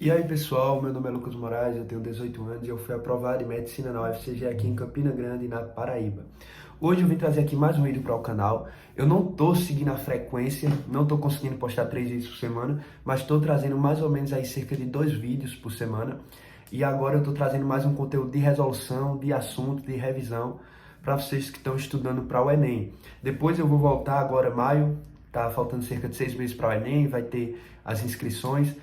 E aí pessoal, meu nome é Lucas Moraes, eu tenho 18 anos e eu fui aprovado em Medicina na UFCG aqui em Campina Grande, na Paraíba. Hoje eu vim trazer aqui mais um vídeo para o canal. Eu não estou seguindo a frequência, não estou conseguindo postar 3 vídeos por semana, mas estou trazendo mais ou menos aí cerca de 2 vídeos por semana. E agora eu estou trazendo mais um conteúdo de resolução, de assunto, de revisão, para vocês que estão estudando para o Enem. Depois eu vou voltar agora maio, tá faltando cerca de 6 meses para o Enem, vai ter as inscrições.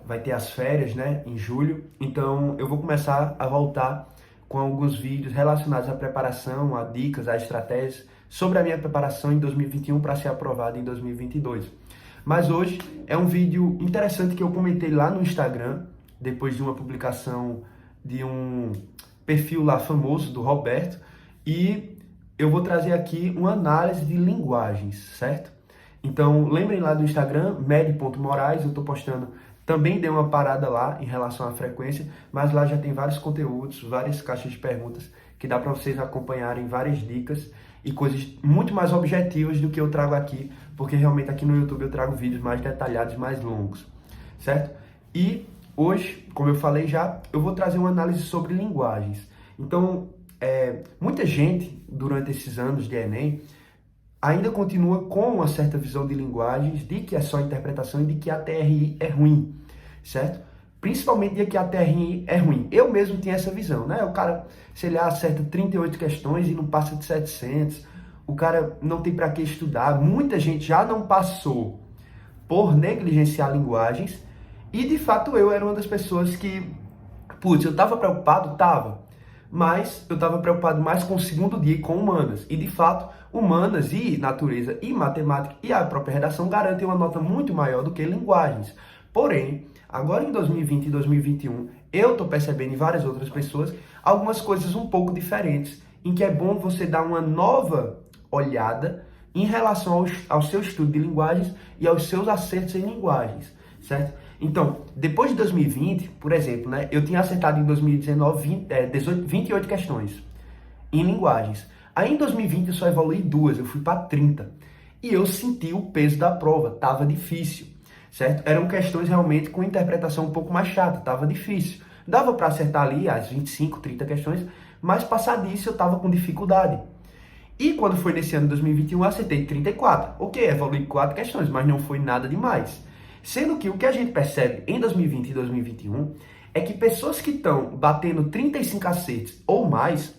Vai ter as férias, né, em julho, então eu vou começar a voltar com alguns vídeos relacionados à preparação, a dicas, a estratégias sobre a minha preparação em 2021 para ser aprovado em 2022. Mas hoje é um vídeo interessante que eu comentei lá no Instagram, depois de uma publicação de um perfil lá famoso do Roberto, e eu vou trazer aqui uma análise de linguagens, certo? Então, lembrem lá do Instagram, med.moraes, eu estou postando. Também dei uma parada lá em relação à frequência, mas lá já tem vários conteúdos, várias caixas de perguntas que dá para vocês acompanharem várias dicas e coisas muito mais objetivas do que eu trago aqui, porque realmente aqui no YouTube eu trago vídeos mais detalhados, mais longos, certo? E hoje, como eu falei já, eu vou trazer uma análise sobre linguagens. Então, muita gente, durante esses anos de Enem, ainda continua com uma certa visão de linguagens, de que é só interpretação e de que a TRI é ruim, certo? Principalmente de que a TRI é ruim. Eu mesmo tinha essa visão, né? O cara, se ele acerta 38 questões e não passa de 700, o cara não tem para que estudar. Muita gente já não passou por negligenciar linguagens e, de fato, eu era uma das pessoas que, putz, eu estava preocupado? Tava. Mas eu estava preocupado mais com o segundo dia e com humanas. E, de fato, humanas e natureza e matemática e a própria redação garantem uma nota muito maior do que linguagens. Porém, agora em 2020 e 2021, eu estou percebendo em várias outras pessoas algumas coisas um pouco diferentes, em que é bom você dar uma nova olhada em relação ao seu estudo de linguagens e aos seus acertos em linguagens, certo? Então, depois de 2020, por exemplo, né, eu tinha acertado em 2019 28 questões em linguagens. Aí em 2020 eu só evoluí 2, eu fui para 30. E eu senti o peso da prova, tava difícil, certo? Eram questões realmente com interpretação um pouco mais chata, tava difícil. Dava para acertar ali as 25, 30 questões, mas passar disso eu tava com dificuldade. E quando foi nesse ano de 2021, eu acertei 34. Ok, evoluí 4 questões, mas não foi nada demais. Sendo que o que a gente percebe em 2020 e 2021 é que pessoas que estão batendo 35 acertos ou mais,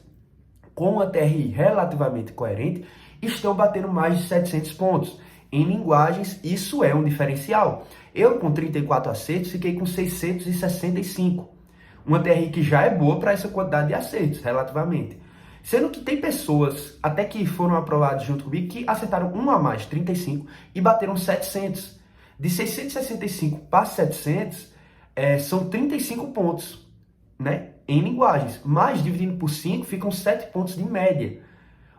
com uma TRI relativamente coerente, estão batendo mais de 700 pontos. Em linguagens, isso é um diferencial. Eu, com 34 acertos, fiquei com 665. Uma TRI que já é boa para essa quantidade de acertos, relativamente. Sendo que tem pessoas, até que foram aprovadas junto comigo, que acertaram um a mais, 35, e bateram 700. De 665 para 700, são 35 pontos, né, em linguagens. Mas, dividindo por 5, ficam 7 pontos de média.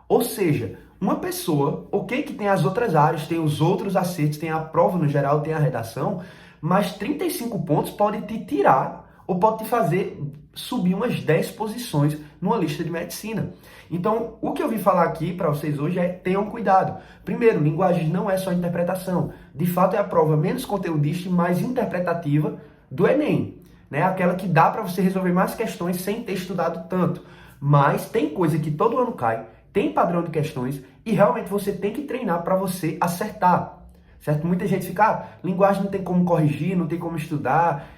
Ou seja, uma pessoa, ok, que tem as outras áreas, tem os outros acertos, tem a prova no geral, tem a redação, mas 35 pontos pode te tirar ou pode te fazer subir umas 10 posições numa lista de medicina. Então, o que eu vim falar aqui para vocês hoje é: tenham cuidado. Primeiro, linguagem não é só interpretação. De fato, é a prova menos conteudista e mais interpretativa do Enem, né? Aquela que dá para você resolver mais questões sem ter estudado tanto. Mas tem coisa que todo ano cai, tem padrão de questões e realmente você tem que treinar para você acertar, certo? Muita gente fica, linguagem não tem como corrigir, não tem como estudar.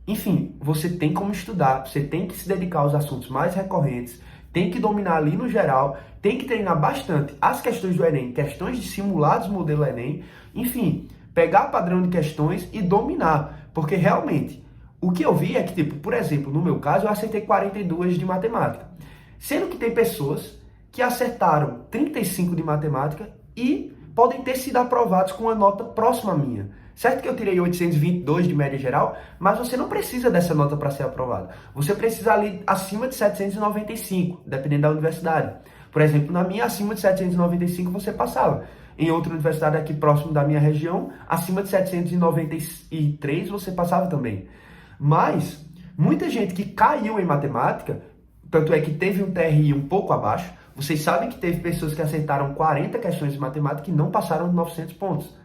Enfim, você tem como estudar, você tem que se dedicar aos assuntos mais recorrentes, tem que dominar ali no geral, tem que treinar bastante as questões do Enem, questões de simulados modelo Enem, enfim, pegar padrão de questões e dominar, porque realmente o que eu vi é que, tipo, por exemplo, no meu caso, eu acertei 42 de matemática, sendo que tem pessoas que acertaram 35 de matemática e podem ter sido aprovados com uma nota próxima à minha. Certo que eu tirei 822 de média geral, mas você não precisa dessa nota para ser aprovado. Você precisa ali acima de 795, dependendo da universidade. Por exemplo, na minha, acima de 795 você passava. Em outra universidade aqui próximo da minha região, acima de 793 você passava também. Mas muita gente que caiu em matemática, tanto é que teve um TRI um pouco abaixo, vocês sabem que teve pessoas que acertaram 40 questões de matemática e não passaram de 900 pontos.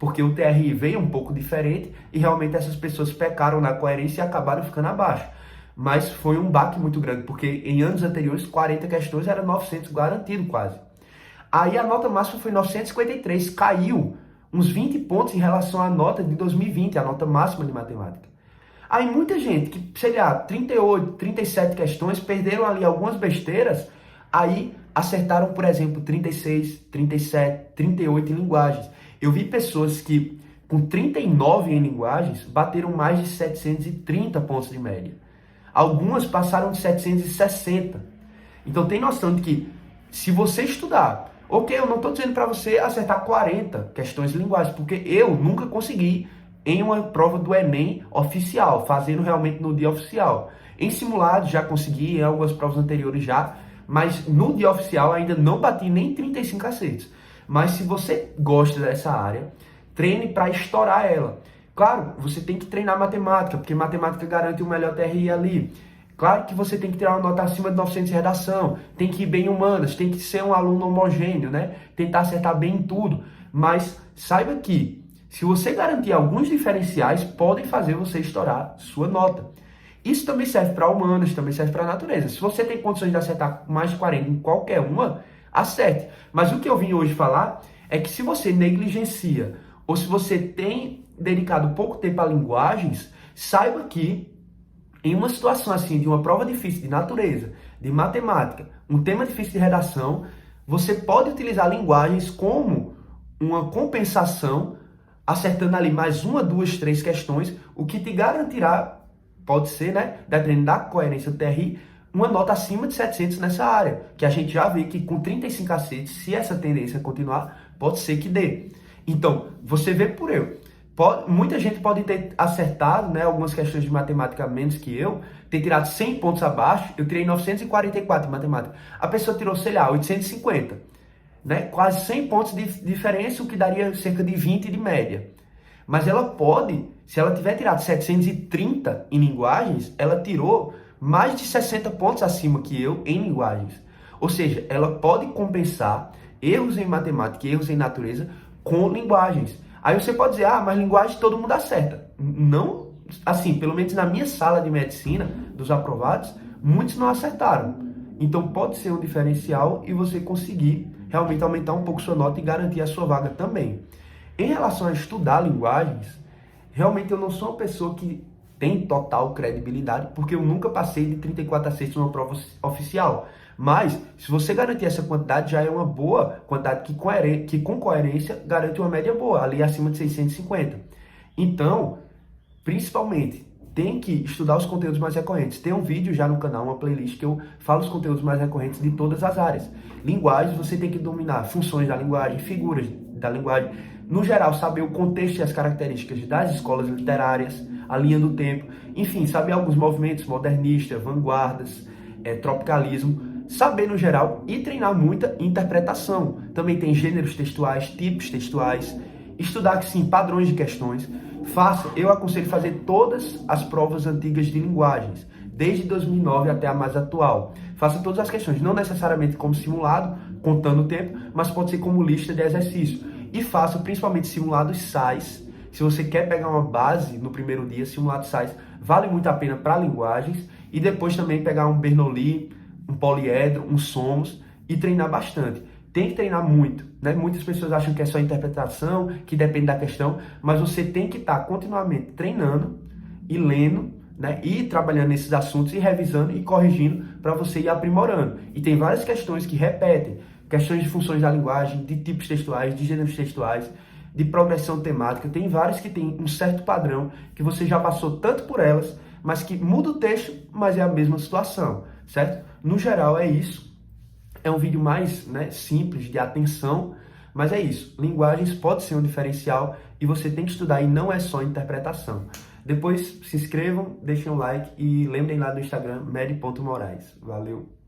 porque o TRI veio um pouco diferente e realmente essas pessoas pecaram na coerência e acabaram ficando abaixo. Mas foi um baque muito grande, porque em anos anteriores, 40 questões era 900 garantido quase. Aí a nota máxima foi 953, caiu uns 20 pontos em relação à nota de 2020, a nota máxima de matemática. Aí muita gente que, sei lá, 38, 37 questões, perderam ali algumas besteiras, aí acertaram, por exemplo, 36, 37, 38 em linguagens. Eu vi pessoas que, com 39 em linguagens, bateram mais de 730 pontos de média. Algumas passaram de 760. Então tem noção de que, se você estudar, ok, eu não estou dizendo para você acertar 40 questões de linguagem, porque eu nunca consegui em uma prova do Enem oficial, fazendo realmente no dia oficial. Em simulado já consegui, em algumas provas anteriores já, mas no dia oficial ainda não bati nem 35 acertos. Mas se você gosta dessa área, treine para estourar ela. Claro, você tem que treinar matemática, porque matemática garante o melhor TRI ali. Claro que você tem que tirar uma nota acima de 900 em redação, tem que ir bem em humanas, tem que ser um aluno homogêneo, né? Tentar acertar bem em tudo. Mas saiba que, se você garantir alguns diferenciais, podem fazer você estourar sua nota. Isso também serve para humanas, também serve para a natureza. Se você tem condições de acertar mais de 40 em qualquer uma, acerte. Mas o que eu vim hoje falar é que se você negligencia, ou se você tem dedicado pouco tempo a linguagens, saiba que em uma situação assim, de uma prova difícil de natureza, de matemática, um tema difícil de redação, você pode utilizar linguagens como uma compensação, acertando ali mais uma, duas, três questões, o que te garantirá, pode ser, né, dependendo da coerência do TRI, uma nota acima de 700 nessa área, que a gente já vê que com 35 acertos, se essa tendência continuar, pode ser que dê. Então, você vê por eu. Muita gente pode ter acertado, né, algumas questões de matemática menos que eu, ter tirado 100 pontos abaixo, eu tirei 944 em matemática. A pessoa tirou, sei lá, 850, né, quase 100 pontos de diferença, o que daria cerca de 20 de média. Mas ela pode, se ela tiver tirado 730 em linguagens, ela tirou mais de 60 pontos acima que eu em linguagens. Ou seja, ela pode compensar erros em matemática e erros em natureza com linguagens. Aí você pode dizer, mas linguagem todo mundo acerta. Não, assim, pelo menos na minha sala de medicina, dos aprovados, muitos não acertaram. Então pode ser um diferencial e você conseguir realmente aumentar um pouco sua nota e garantir a sua vaga também. Em relação a estudar linguagens, realmente eu não sou uma pessoa que tem total credibilidade, porque eu nunca passei de 34 acertos numa prova oficial. Mas, se você garantir essa quantidade, já é uma boa quantidade que com coerência garante uma média boa, ali acima de 650. Então, principalmente, tem que estudar os conteúdos mais recorrentes. Tem um vídeo já no canal, uma playlist, que eu falo os conteúdos mais recorrentes de todas as áreas. Linguagens, você tem que dominar funções da linguagem, figuras da linguagem. No geral, saber o contexto e as características das escolas literárias, a linha do tempo. Enfim, saber alguns movimentos modernistas, vanguardas, tropicalismo. Saber no geral e treinar muita interpretação. Também tem gêneros textuais, tipos textuais. Estudar, sim, padrões de questões. Eu aconselho fazer todas as provas antigas de linguagens, desde 2009 até a mais atual. Faça todas as questões, não necessariamente como simulado, contando o tempo, mas pode ser como lista de exercício. E faça principalmente simulados SAIS. Se você quer pegar uma base no primeiro dia, simulado SAIS vale muito a pena para linguagens. E depois também pegar um Bernoulli, um poliedro, um SOMOS e treinar bastante. Tem que treinar muito, né? Muitas pessoas acham que é só interpretação, que depende da questão, mas você tem que estar continuamente treinando e lendo, né? E trabalhando nesses assuntos e revisando e corrigindo para você ir aprimorando. E tem várias questões que repetem, questões de funções da linguagem, de tipos textuais, de gêneros textuais, de progressão temática. Tem várias que tem um certo padrão, que você já passou tanto por elas, mas que muda o texto, mas é a mesma situação, certo? No geral é isso. É um vídeo mais, né, simples, de atenção, mas é isso. Linguagens pode ser um diferencial e você tem que estudar e não é só interpretação. Depois se inscrevam, deixem um like e lembrem lá do Instagram, medi.moraes. Valeu!